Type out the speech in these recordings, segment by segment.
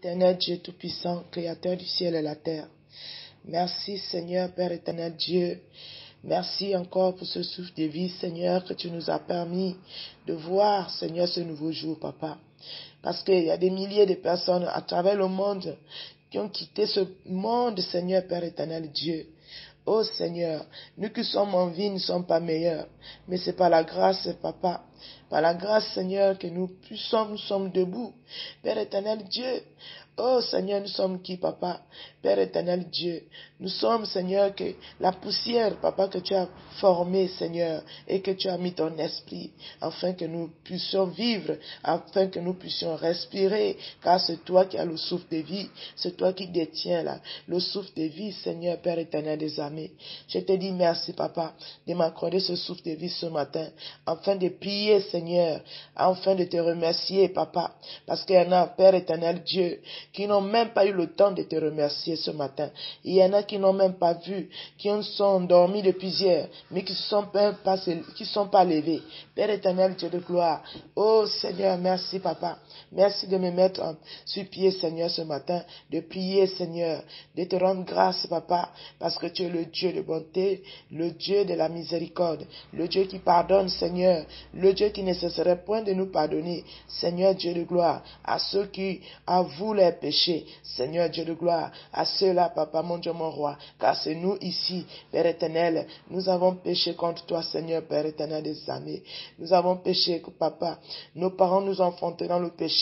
Éternel Dieu Tout-Puissant, Créateur du ciel et la terre. Merci Seigneur Père éternel Dieu. Merci encore pour ce souffle de vie Seigneur que tu nous as permis de voir Seigneur ce nouveau jour Papa. Parce qu'il y a des milliers de personnes à travers le monde qui ont quitté ce monde Seigneur Père éternel Dieu. Oh Seigneur, nous qui sommes en vie ne sommes pas meilleurs, mais c'est par la grâce, Papa, par la grâce, Seigneur, que nous sommes debout. Père éternel Dieu, oh Seigneur, nous sommes qui, Papa? Père éternel Dieu, nous sommes, Seigneur, que la poussière, Papa, que tu as formée, Seigneur, et que tu as mis ton esprit, afin que nous puissions vivre, afin que nous puissions respirer, car c'est toi qui as le souffle de vie, c'est toi qui détiens là, le souffle de vie, Seigneur, Père éternel des armées. Je te dis merci, Papa, de m'accorder ce souffle de vie ce matin, afin de prier, Seigneur, afin de te remercier, Papa, parce qu'il y en a, Père éternel Dieu, qui n'ont même pas eu le temps de te remercier ce matin. Il y en a qui n'ont même pas vu, qui sont endormis depuis hier, mais qui ne sont pas levés. Père éternel Dieu de gloire, oh Seigneur, merci Papa. Merci de me mettre sur pied, Seigneur, ce matin, de prier, Seigneur, de te rendre grâce, Papa, parce que tu es le Dieu de bonté, le Dieu de la miséricorde, le Dieu qui pardonne, Seigneur, le Dieu qui ne cesserait point de nous pardonner, Seigneur Dieu de gloire, à ceux qui avouent leurs péchés, Seigneur Dieu de gloire, à ceux-là, Papa, mon Dieu, mon roi, car c'est nous ici, Père éternel, nous avons péché contre toi, Seigneur, Père éternel des armées, nous avons péché, Papa, nos parents nous ont enfantés dans le péché.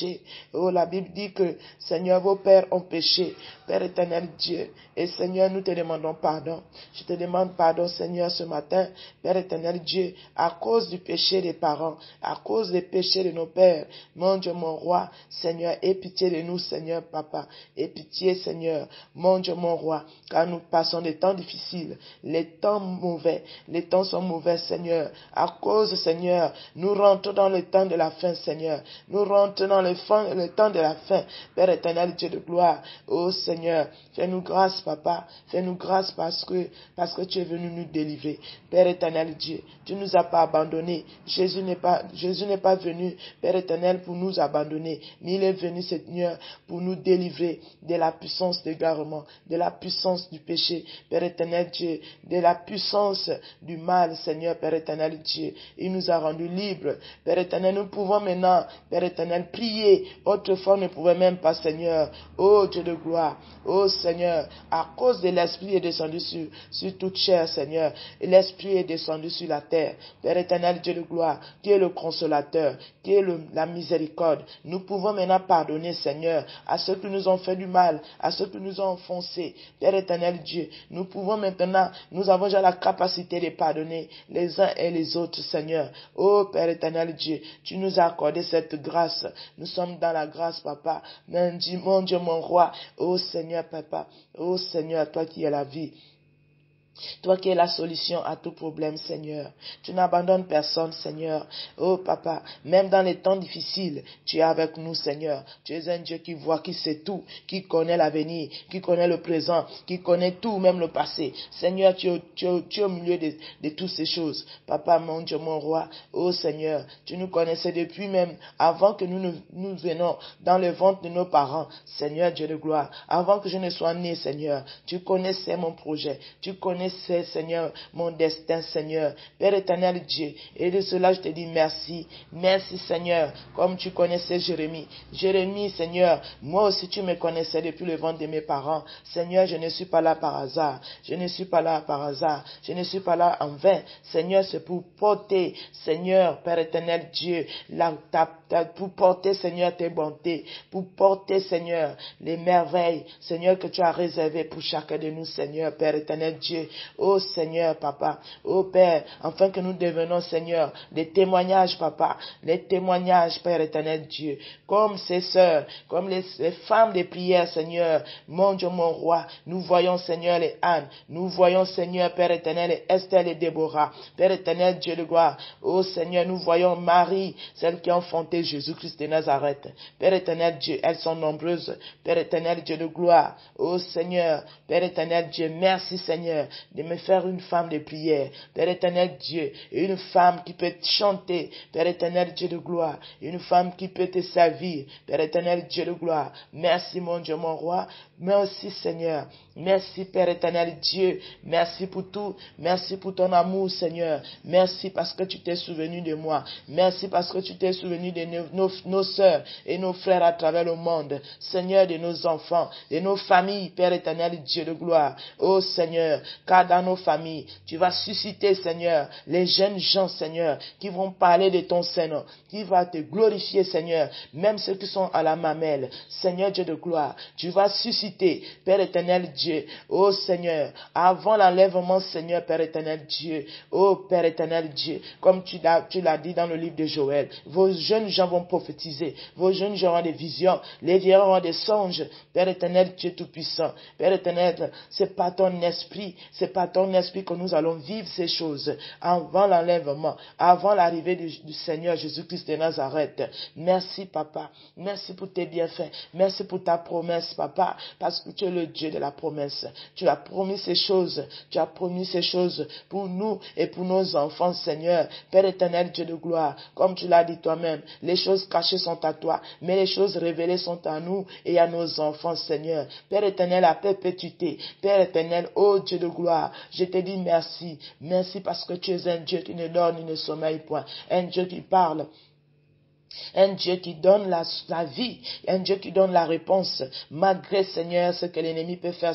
Oh, la Bible dit que, Seigneur, vos pères ont péché, Père éternel Dieu, et Seigneur, nous te demandons pardon. Je te demande pardon, Seigneur, ce matin, Père éternel Dieu, à cause du péché des parents, à cause des péchés de nos pères. Mon Dieu, mon roi, Seigneur, aie pitié de nous, Seigneur, Papa. Aie pitié, Seigneur, mon Dieu, mon roi, car nous passons des temps difficiles, les temps mauvais, les temps sont mauvais, Seigneur. À cause, Seigneur, nous rentrons dans le temps de la fin, Seigneur. Nous rentrons dans le temps de la fin, Père éternel, Dieu de gloire. Oh Seigneur, fais-nous grâce, Papa. Fais-nous grâce parce que tu es venu nous délivrer. Père éternel Dieu, tu ne nous as pas abandonnés. Jésus n'est pas venu, Père éternel, pour nous abandonner. Mais il est venu, Seigneur, pour nous délivrer de la puissance d'égarement, de la puissance du péché, Père éternel Dieu, de la puissance du mal, Seigneur, Père éternel Dieu. Il nous a rendus libres. Père éternel, nous pouvons maintenant, Père éternel, prier. Autrefois, on ne pouvait même pas, Seigneur. Oh Dieu de gloire. Oh Seigneur, à cause de l'Esprit est descendu sur toute chair, Seigneur. Et l'Esprit est descendu sur la terre. Père éternel, Dieu de gloire, qui est le consolateur, qui est la miséricorde. Nous pouvons maintenant pardonner, Seigneur, à ceux qui nous ont fait du mal, à ceux qui nous ont enfoncés. Père éternel Dieu, nous pouvons maintenant, nous avons déjà la capacité de pardonner les uns et les autres, Seigneur. Oh Père éternel Dieu, tu nous as accordé cette grâce. Nous sommes dans la grâce, Papa. Mon Dieu, mon roi. Oh Seigneur, Papa. Oh Seigneur, toi qui es la vie. Toi qui es la solution à tout problème, Seigneur. Tu n'abandonnes personne, Seigneur. Oh, Papa, même dans les temps difficiles, tu es avec nous, Seigneur. Tu es un Dieu qui voit, qui sait tout, qui connaît l'avenir, qui connaît le présent, qui connaît tout, même le passé. Seigneur, tu es au milieu de toutes ces choses. Papa, mon Dieu, mon roi. Oh, Seigneur, tu nous connaissais depuis même avant que nous venions dans le ventre de nos parents. Seigneur, Dieu de gloire. Avant que je ne sois né, Seigneur, tu connaissais mon projet. Tu connaissais, Seigneur, mon destin, Seigneur. Père éternel Dieu. Et de cela, je te dis merci. Merci, Seigneur. Comme tu connaissais Jérémie. Jérémie, Seigneur, moi aussi tu me connaissais depuis le ventre de mes parents. Seigneur, je ne suis pas là par hasard. Je ne suis pas là par hasard. Je ne suis pas là en vain. Seigneur, c'est pour porter, Seigneur, Père éternel Dieu, pour porter, Seigneur, tes bontés. Pour porter, Seigneur, les merveilles, Seigneur, que tu as réservées pour chacun de nous, Seigneur, Père éternel Dieu. Oh Seigneur, Papa, oh Père, afin que nous devenons, Seigneur, des témoignages, Papa, les témoignages, Père éternel Dieu, comme ces sœurs, comme les femmes de prière, Seigneur, mon Dieu, mon roi, nous voyons, Seigneur, les Anne, nous voyons, Seigneur, Père éternel, les Esther et Déborah, Père éternel, Dieu de gloire, oh Seigneur, nous voyons Marie, celle qui a enfanté Jésus-Christ de Nazareth, Père éternel Dieu, elles sont nombreuses, Père éternel, Dieu de gloire, oh Seigneur, Père éternel Dieu, merci Seigneur, de me faire une femme de prière, Père éternel Dieu, une femme qui peut chanter, Père éternel Dieu de gloire, une femme qui peut te servir, Père éternel Dieu de gloire. Merci mon Dieu, mon roi, merci Seigneur, merci Père éternel Dieu, merci pour tout, merci pour ton amour Seigneur, merci parce que tu t'es souvenu de moi, merci parce que tu t'es souvenu de nos sœurs et nos frères à travers le monde, Seigneur, de nos enfants, de nos familles, Père éternel Dieu de gloire. Oh Seigneur, car dans nos familles, tu vas susciter, Seigneur, les jeunes gens, Seigneur, qui vont parler de ton Seigneur, qui va te glorifier, Seigneur, même ceux qui sont à la mamelle. Seigneur Dieu de gloire, tu vas susciter, Père éternel Dieu, oh Seigneur, avant l'enlèvement, Seigneur, Père éternel Dieu, oh Père éternel Dieu, comme tu l'as dit dans le livre de Joël, vos jeunes gens vont prophétiser, vos jeunes gens auront des visions, les vieux auront des songes, Père éternel Dieu tout-puissant, Père éternel, c'est par ton esprit que nous allons vivre ces choses avant l'enlèvement, avant l'arrivée du Seigneur Jésus-Christ de Nazareth. Merci Papa, merci pour tes bienfaits, merci pour ta promesse Papa, parce que tu es le Dieu de la promesse. Tu as promis ces choses, pour nous et pour nos enfants Seigneur, Père éternel Dieu de gloire, comme tu l'as dit toi-même, les choses cachées sont à toi, mais les choses révélées sont à nous et à nos enfants Seigneur. Père éternel, à perpétuité, Père éternel, ô Dieu de gloire, je te dis merci, merci parce que tu es un Dieu qui ne dort ni ne sommeille point, un Dieu qui parle, un Dieu qui donne la vie, un Dieu qui donne la réponse, malgré Seigneur ce que l'ennemi peut faire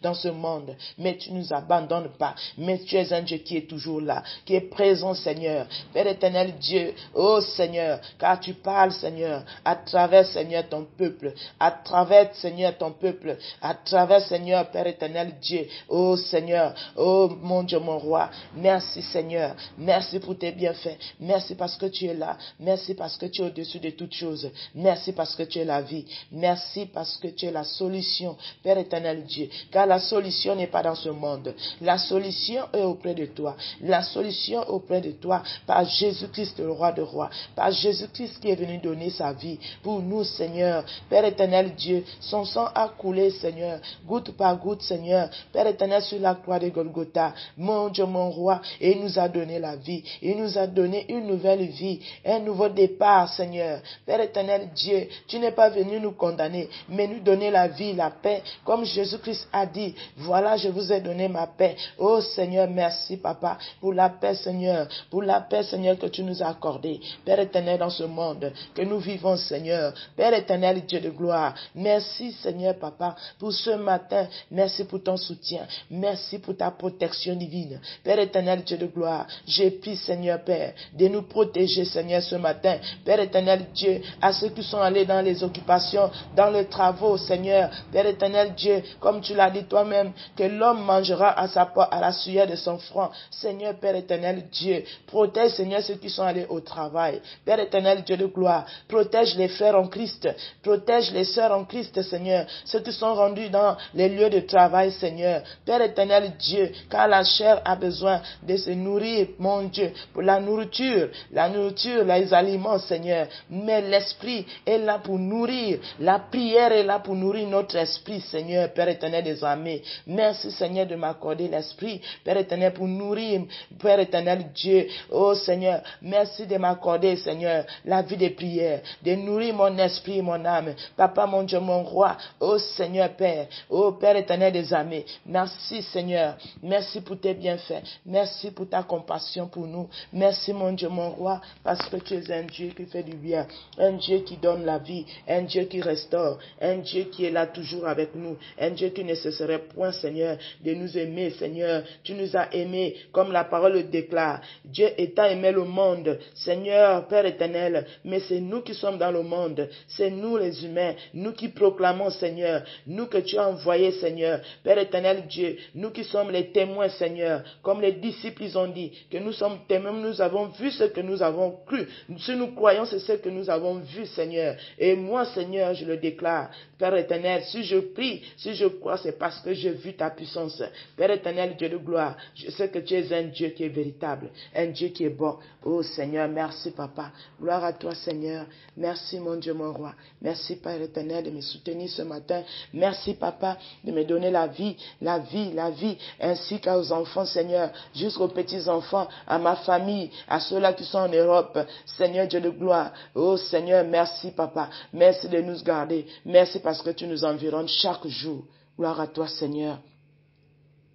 dans ce monde. Mais tu ne nous abandonnes pas, mais tu es un Dieu qui est toujours là, qui est présent Seigneur. Père éternel Dieu, oh Seigneur, car tu parles Seigneur, à travers Seigneur ton peuple, à travers Seigneur ton peuple, à travers Seigneur Père éternel Dieu, oh Seigneur, oh mon Dieu mon roi, merci Seigneur, merci pour tes bienfaits, merci parce que tu es là, merci parce que tu es au-dessus de toutes choses. Merci parce que tu es la vie. Merci parce que tu es la solution, Père éternel Dieu. Car la solution n'est pas dans ce monde. La solution est auprès de toi. La solution est auprès de toi par Jésus-Christ, le roi de rois. Par Jésus-Christ qui est venu donner sa vie pour nous, Seigneur. Père éternel Dieu, son sang a coulé, Seigneur, goutte par goutte, Seigneur. Père éternel, sur la croix de Golgotha, mon Dieu, mon roi, et il nous a donné la vie. Il nous a donné une nouvelle vie, un nouveau départ, Seigneur. Père éternel Dieu, tu n'es pas venu nous condamner, mais nous donner la vie, la paix, comme Jésus-Christ a dit, voilà, je vous ai donné ma paix. Oh Seigneur, merci Papa, pour la paix, Seigneur, que tu nous as accordée. Père éternel, dans ce monde que nous vivons, Seigneur, Père éternel, Dieu de gloire, merci Seigneur Papa, pour ce matin, merci pour ton soutien, merci pour ta protection divine. Père éternel, Dieu de gloire, j'ai pris, Seigneur Père, de nous protéger, Seigneur, ce matin. Père éternel Dieu, à ceux qui sont allés dans les occupations, dans les travaux, Seigneur. Père éternel Dieu, comme tu l'as dit toi-même, que l'homme mangera à la sueur de son front. Seigneur, Père éternel Dieu, protège, Seigneur, ceux qui sont allés au travail. Père éternel Dieu de gloire, protège les frères en Christ, protège les sœurs en Christ, Seigneur, ceux qui sont rendus dans les lieux de travail, Seigneur. Père éternel Dieu, car la chair a besoin de se nourrir, mon Dieu, pour la nourriture, les aliments, Seigneur, mais l'esprit est là pour nourrir, la prière est là pour nourrir notre esprit, Seigneur, Père éternel des armées. Merci, Seigneur, de m'accorder l'esprit, Père éternel, pour nourrir, Père éternel Dieu, oh Seigneur, merci de m'accorder, Seigneur, la vie de prière, de nourrir mon esprit et mon âme, Papa, mon Dieu, mon roi, oh Seigneur, Père, oh Père éternel des armées, merci, Seigneur, merci pour tes bienfaits, merci pour ta compassion pour nous, merci, mon Dieu, mon roi, parce que tu es un Dieu qui fait du bien, un Dieu qui donne la vie, un Dieu qui restaure, un Dieu qui est là toujours avec nous, un Dieu qui ne cesserait point, Seigneur, de nous aimer, Seigneur. Tu nous as aimés, comme la parole le déclare. Dieu étant aimé le monde, Seigneur, Père éternel, mais c'est nous qui sommes dans le monde, c'est nous les humains, nous qui proclamons, Seigneur, nous que tu as envoyés, Seigneur, Père éternel Dieu, nous qui sommes les témoins, Seigneur, comme les disciples ils ont dit, que nous sommes témoins, nous avons vu ce que nous avons cru. Si nous croyons croyons, c'est ce que nous avons vu, Seigneur. Et moi, Seigneur, je le déclare. Père éternel, si je prie, si je crois, c'est parce que j'ai vu ta puissance. Père éternel, Dieu de gloire, je sais que tu es un Dieu qui est véritable, un Dieu qui est bon. Oh Seigneur, merci Papa. Gloire à toi, Seigneur. Merci, mon Dieu, mon roi. Merci, Père éternel, de me soutenir ce matin. Merci, Papa, de me donner la vie, la vie, la vie, ainsi qu'aux enfants, Seigneur, jusqu'aux petits-enfants, à ma famille, à ceux-là qui sont en Europe. Seigneur, Dieu de gloire. Oh Seigneur, merci, Papa. Merci de nous garder. Merci parce que tu nous environnes chaque jour. Gloire à toi, Seigneur.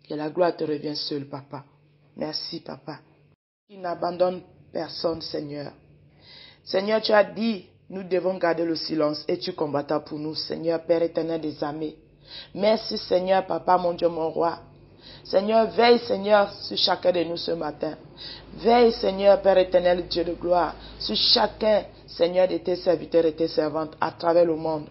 Que la gloire te revienne seule, Papa. Merci, Papa. Tu n'abandonnes personne, Seigneur. Seigneur, tu as dit, nous devons garder le silence et tu combattras pour nous, Seigneur, Père éternel des armées. Merci, Seigneur, Papa, mon Dieu, mon roi. Seigneur, veille, Seigneur, sur chacun de nous ce matin. Veille, Seigneur, Père éternel, Dieu de gloire, sur chacun, Seigneur, de tes serviteurs et tes servantes à travers le monde.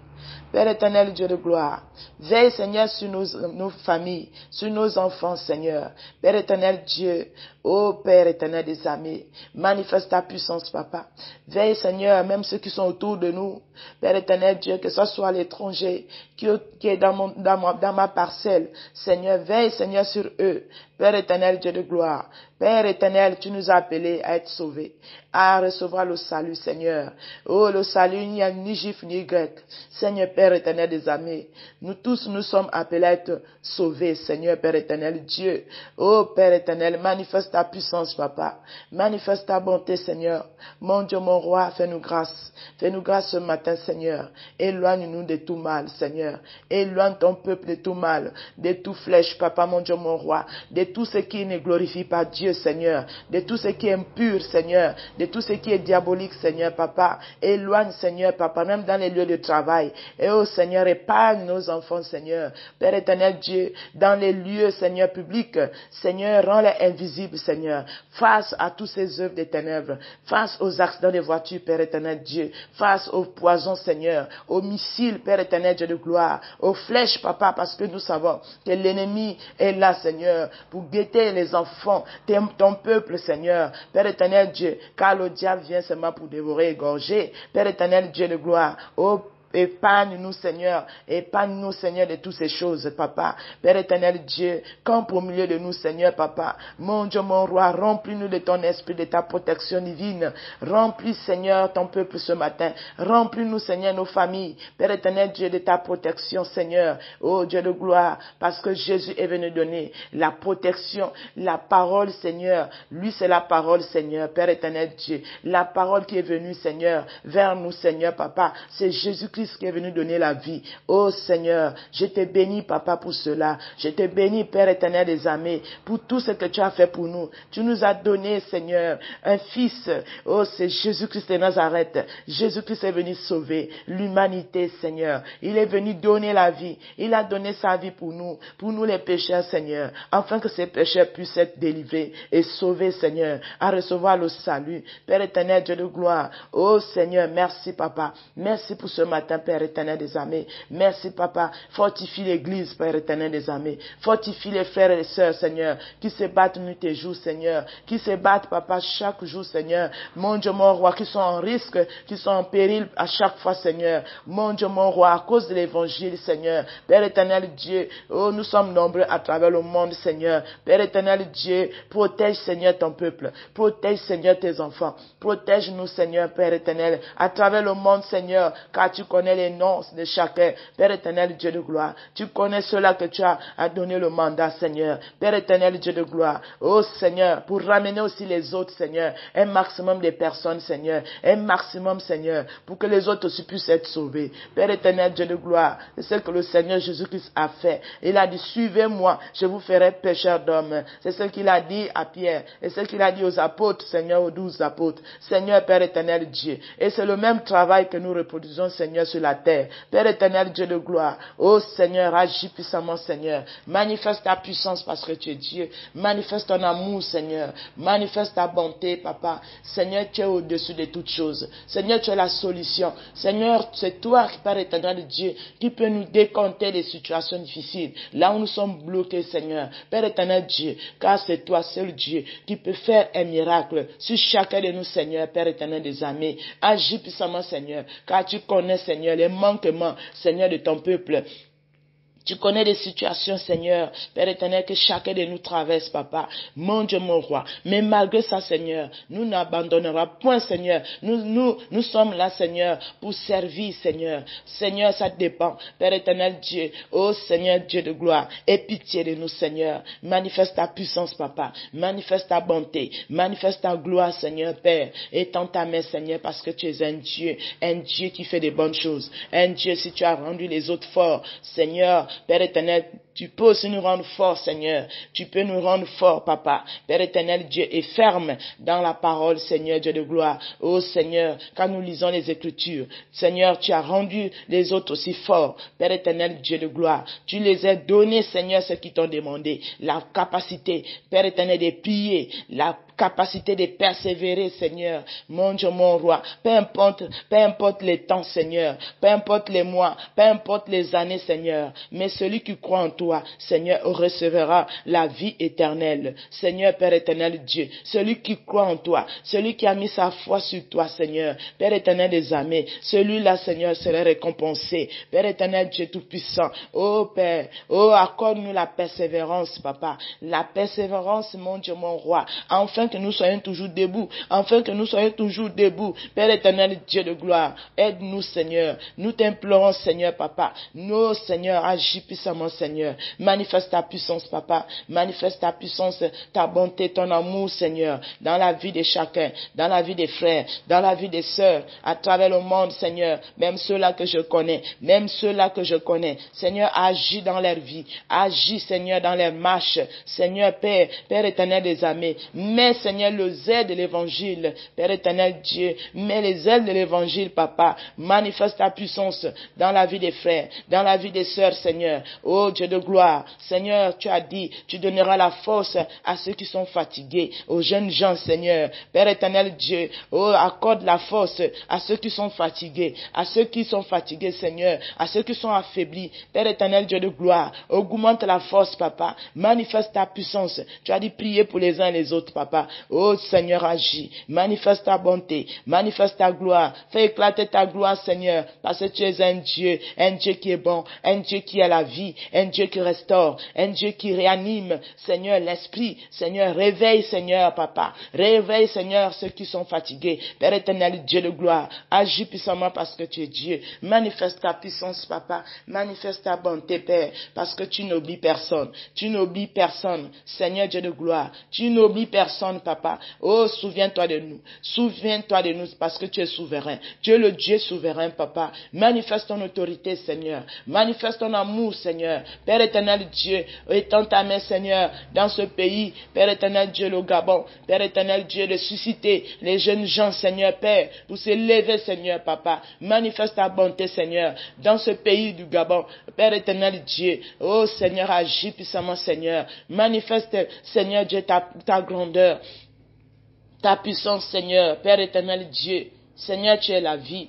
Père éternel, Dieu de gloire, veille, Seigneur, sur nos familles, sur nos enfants, Seigneur. Père éternel, Dieu, ô Père éternel des armées, manifeste ta puissance, Papa. Veille, Seigneur, même ceux qui sont autour de nous. Père éternel, Dieu, que ce soit l'étranger qui est dans ma parcelle. Seigneur, veille, Seigneur, sur eux. Père éternel, Dieu de gloire. Père éternel, tu nous as appelés à être sauvés, à recevoir le salut, Seigneur. Oh, le salut, il n'y a ni juif ni grec. Seigneur, Père éternel des armées, nous tous, nous sommes appelés à être sauvés, Seigneur, Père éternel, Dieu. Oh, Père éternel, manifeste ta puissance, Papa. Manifeste ta bonté, Seigneur. Mon Dieu, mon roi, fais-nous grâce. Fais-nous grâce ce matin, Seigneur. Éloigne-nous de tout mal, Seigneur. Éloigne ton peuple de tout mal, de tout flèche, Papa, mon Dieu, mon roi, de tout ce qui ne glorifie pas Dieu, Seigneur, de tout ce qui est impur, Seigneur, de tout ce qui est diabolique, Seigneur, Papa. Éloigne, Seigneur, Papa, même dans les lieux de travail. Et oh, Seigneur, épargne nos enfants, Seigneur. Père éternel Dieu, dans les lieux, Seigneur, publics, Seigneur, rends-les invisibles, Seigneur. Face à tous ces œuvres des ténèbres, face aux accidents de voitures, Père éternel Dieu, face aux poisons, Seigneur, aux missiles, Père éternel Dieu de gloire, aux flèches, Papa, parce que nous savons que l'ennemi est là, Seigneur, pour guetter les enfants, ton peuple, Seigneur, Père éternel Dieu, car le diable vient seulement pour dévorer et égorger, Père éternel Dieu de gloire, oh épargne-nous, Seigneur. Épargne-nous, Seigneur, de toutes ces choses, Papa. Père éternel Dieu, campe au milieu de nous, Seigneur, Papa. Mon Dieu, mon roi, remplis-nous de ton esprit, de ta protection divine. Remplis, Seigneur, ton peuple ce matin. Remplis-nous, Seigneur, nos familles. Père éternel Dieu, de ta protection, Seigneur. Oh Dieu de gloire, parce que Jésus est venu donner la protection, la parole, Seigneur. Lui, c'est la parole, Seigneur. Père éternel Dieu, la parole qui est venue, Seigneur, vers nous, Seigneur, Papa. C'est Jésus-Christ qui est venu donner la vie. Oh Seigneur, je te bénis, Papa, pour cela. Je te bénis, Père éternel des armées, pour tout ce que tu as fait pour nous. Tu nous as donné, Seigneur, un fils. Oh, c'est Jésus-Christ de Nazareth. Jésus-Christ est venu sauver l'humanité, Seigneur. Il est venu donner la vie. Il a donné sa vie pour nous les pécheurs, Seigneur, afin que ces pécheurs puissent être délivrés et sauvés, Seigneur, à recevoir le salut. Père éternel, Dieu de gloire. Oh Seigneur, merci, Papa. Merci pour ce matin, Père éternel des armées. Merci, Papa. Fortifie l'église, Père éternel des armées. Fortifie les frères et les sœurs, Seigneur, qui se battent nuit et jour, Seigneur. Qui se battent, Papa, chaque jour, Seigneur. Mon Dieu, mon roi, qui sont en risque, qui sont en péril à chaque fois, Seigneur. Mon Dieu, mon roi, à cause de l'évangile, Seigneur. Père éternel Dieu, oh, nous sommes nombreux à travers le monde, Seigneur. Père éternel Dieu, protège, Seigneur, ton peuple. Protège, Seigneur, tes enfants. Protège-nous, Seigneur, Père éternel, à travers le monde, Seigneur, car tu connais les noms de chacun. Père éternel, Dieu de gloire, tu connais ceux-là que tu as donné le mandat, Seigneur. Père éternel, Dieu de gloire, oh Seigneur, pour ramener aussi les autres, Seigneur, un maximum de personnes, Seigneur, un maximum, Seigneur, pour que les autres aussi puissent être sauvés. Père éternel, Dieu de gloire, c'est ce que le Seigneur Jésus-Christ a fait. Il a dit, suivez-moi, je vous ferai pécheurs d'hommes. C'est ce qu'il a dit à Pierre, et ce qu'il a dit aux apôtres, Seigneur, aux 12 apôtres. Seigneur, Père éternel, Dieu. Et c'est le même travail que nous reproduisons, Seigneur, sur la terre. Père éternel, Dieu de gloire, oh Seigneur, agis puissamment, Seigneur. Manifeste ta puissance parce que tu es Dieu. Manifeste ton amour, Seigneur. Manifeste ta bonté, Papa. Seigneur, tu es au-dessus de toutes choses. Seigneur, tu es la solution. Seigneur, c'est toi, Père éternel Dieu, qui peut nous décompter des situations difficiles. Là où nous sommes bloqués, Seigneur. Père éternel Dieu, car c'est toi seul Dieu qui peut faire un miracle sur chacun de nous, Seigneur, Père éternel des armées. Agis puissamment, Seigneur, car tu connais, Seigneur, les manquements, Seigneur, de ton peuple. Tu connais les situations, Seigneur, Père éternel, que chacun de nous traverse, Papa. Mon Dieu, mon roi. Mais malgré ça, Seigneur, nous n'abandonnerons point, Seigneur. Nous sommes là, Seigneur, pour servir, Seigneur. Seigneur, ça dépend. Père éternel, Dieu. Oh, Seigneur, Dieu de gloire. Aie pitié de nous, Seigneur. Manifeste ta puissance, Papa. Manifeste ta bonté. Manifeste ta gloire, Seigneur, Père. Étends ta main, Seigneur, parce que tu es un Dieu qui fait des bonnes choses. Un Dieu, si tu as rendu les autres forts, Seigneur, Père éternel, tu peux aussi nous rendre forts, Seigneur. Tu peux nous rendre forts, Papa. Père éternel, Dieu est ferme dans la parole, Seigneur, Dieu de gloire. Oh Seigneur, quand nous lisons les Écritures, Seigneur, tu as rendu les autres aussi forts. Père éternel, Dieu de gloire. Tu les as donnés, Seigneur, ce qu'ils t'ont demandé. La capacité, Père éternel, de prier. La capacité de persévérer, Seigneur. Mon Dieu, mon roi. Peu importe les temps, Seigneur. Peu importe les mois. Peu importe les années, Seigneur. Mais celui qui croit en toi, Seigneur, recevra la vie éternelle. Seigneur, Père éternel Dieu, celui qui croit en toi, celui qui a mis sa foi sur toi, Seigneur, Père éternel des armées, celui-là, Seigneur, sera récompensé. Père éternel Dieu tout-puissant, oh Père, oh accorde-nous la persévérance, Papa, la persévérance, mon Dieu, mon roi, afin que nous soyons toujours debout, Père éternel Dieu de gloire, aide-nous, Seigneur, nous t'implorons, Seigneur, Papa, nos Seigneur, agis puissamment, Seigneur. Manifeste ta puissance, Papa. Manifeste ta puissance, ta bonté, ton amour, Seigneur, dans la vie de chacun, dans la vie des frères, dans la vie des sœurs, à travers le monde, Seigneur. Même ceux-là que je connais, Seigneur, agis dans leur vie. Agis, Seigneur, dans leur marche. Seigneur, Père éternel des armées. Mets, Seigneur, les ailes de l'évangile. Père éternel Dieu, mets les ailes de l'évangile, Papa. Manifeste ta puissance dans la vie des frères, dans la vie des sœurs, Seigneur. Oh Dieu de gloire, Seigneur, tu as dit, tu donneras la force à ceux qui sont fatigués, aux jeunes gens, Seigneur. Père éternel Dieu, oh, accorde la force à ceux qui sont fatigués, Seigneur, à ceux qui sont affaiblis. Père éternel Dieu de gloire, augmente la force, Papa. Manifeste ta puissance. Tu as dit prier pour les uns et les autres, Papa. Oh Seigneur, agis. Manifeste ta bonté, manifeste ta gloire. Fais éclater ta gloire, Seigneur, parce que tu es un Dieu qui est bon, un Dieu qui a la vie, un Dieu qui restaure, un Dieu qui réanime, Seigneur, l'esprit, Seigneur, réveille, Seigneur, Papa, réveille, Seigneur, ceux qui sont fatigués, Père éternel, Dieu de gloire, agis puissamment parce que tu es Dieu, manifeste ta puissance, Papa, manifeste ta bonté, Père, parce que tu n'oublies personne, Seigneur, Dieu de gloire, tu n'oublies personne, Papa, oh, souviens-toi de nous, parce que tu es souverain, tu es le Dieu souverain, Papa, manifeste ton autorité, Seigneur, manifeste ton amour, Seigneur. Père éternel Dieu, étends ta main, Seigneur, dans ce pays. Père éternel Dieu, le Gabon. Père éternel Dieu, de susciter les jeunes gens, Seigneur, Père, pour se lever, Seigneur, Papa. Manifeste ta bonté, Seigneur, dans ce pays du Gabon. Père éternel Dieu, oh Seigneur, agis puissamment, Seigneur. Manifeste, Seigneur Dieu, ta grandeur, ta puissance, Seigneur. Père éternel Dieu, Seigneur, tu es la vie.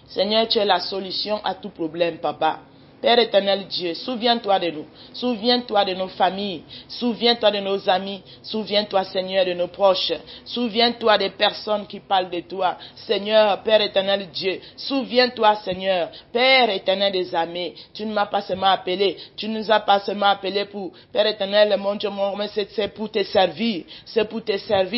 Seigneur, tu es la solution à tout problème, Papa. Père éternel Dieu, souviens-toi de nous, souviens-toi de nos familles, souviens-toi de nos amis, souviens-toi, Seigneur, de nos proches, souviens-toi des personnes qui parlent de toi, Seigneur, Père éternel Dieu, souviens-toi, Seigneur, Père éternel des armées, tu ne m'as pas seulement appelé, tu ne nous as pas seulement appelé pour, Père éternel, mon Dieu, mon roi, c'est pour te servir,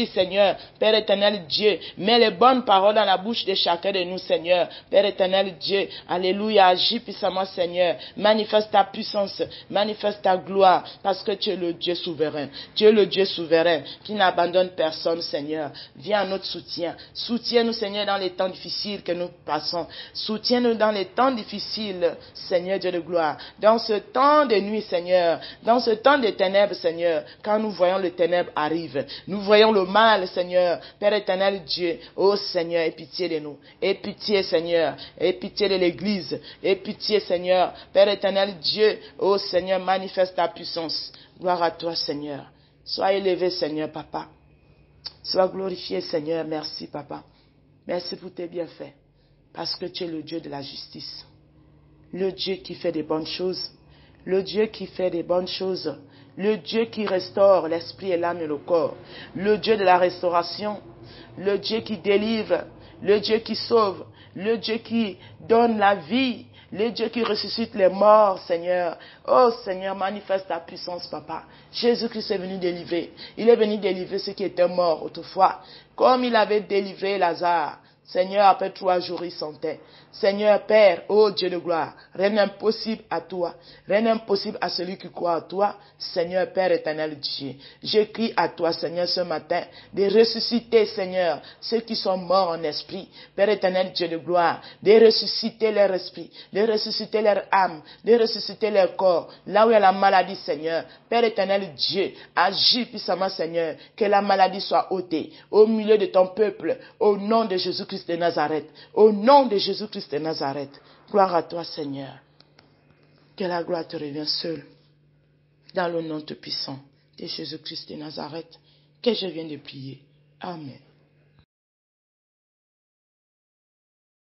Seigneur, Père éternel Dieu, mets les bonnes paroles dans la bouche de chacun de nous, Seigneur, Père éternel Dieu, alléluia, agis puissamment, Seigneur. Seigneur. Manifeste ta puissance, manifeste ta gloire, parce que tu es le Dieu souverain. Tu es le Dieu souverain qui n'abandonne personne, Seigneur. Viens à notre soutien. Soutiens-nous, Seigneur, dans les temps difficiles que nous passons. Soutiens-nous dans les temps difficiles, Seigneur Dieu de gloire. Dans ce temps de nuit, Seigneur. Dans ce temps de ténèbres, Seigneur. Quand nous voyons le ténèbres arrive. Nous voyons le mal, Seigneur. Père éternel Dieu. Oh Seigneur, aie pitié de nous. Aie pitié, Seigneur. Aie pitié de l'Église. Aie pitié, Seigneur. Père éternel Dieu. Oh Seigneur, manifeste ta puissance. Gloire à toi, Seigneur. Sois élevé, Seigneur, Papa. Sois glorifié, Seigneur. Merci, Papa. Merci pour tes bienfaits. Parce que tu es le Dieu de la justice. Le Dieu qui fait des bonnes choses. Le Dieu qui fait des bonnes choses. Le Dieu qui restaure l'esprit et l'âme et le corps. Le Dieu de la restauration. Le Dieu qui délivre. Le Dieu qui sauve. Le Dieu qui donne la vie. Le Dieu qui ressuscite les morts, Seigneur. Oh Seigneur, manifeste ta puissance, Papa. Jésus-Christ est venu délivrer. Il est venu délivrer ceux qui étaient morts autrefois. Comme il avait délivré Lazare. Seigneur, après 3 jours, il sentait. Seigneur, Père, ô Dieu de gloire, rien n'est impossible à toi. Rien n'est impossible à celui qui croit à toi. Seigneur, Père éternel Dieu, j'écris à toi, Seigneur, ce matin, de ressusciter, Seigneur, ceux qui sont morts en esprit. Père éternel Dieu de gloire, de ressusciter leur esprit, de ressusciter leur âme, de ressusciter leur corps. Là où il y a la maladie, Seigneur, Père éternel Dieu, agis puissamment, Seigneur, que la maladie soit ôtée au milieu de ton peuple, au nom de Jésus-Christ de Nazareth. Au nom de Jésus-Christ de Nazareth. Gloire à toi, Seigneur. Que la gloire te revienne seule. Dans le nom tout puissant de Jésus-Christ de Nazareth, que je viens de prier. Amen.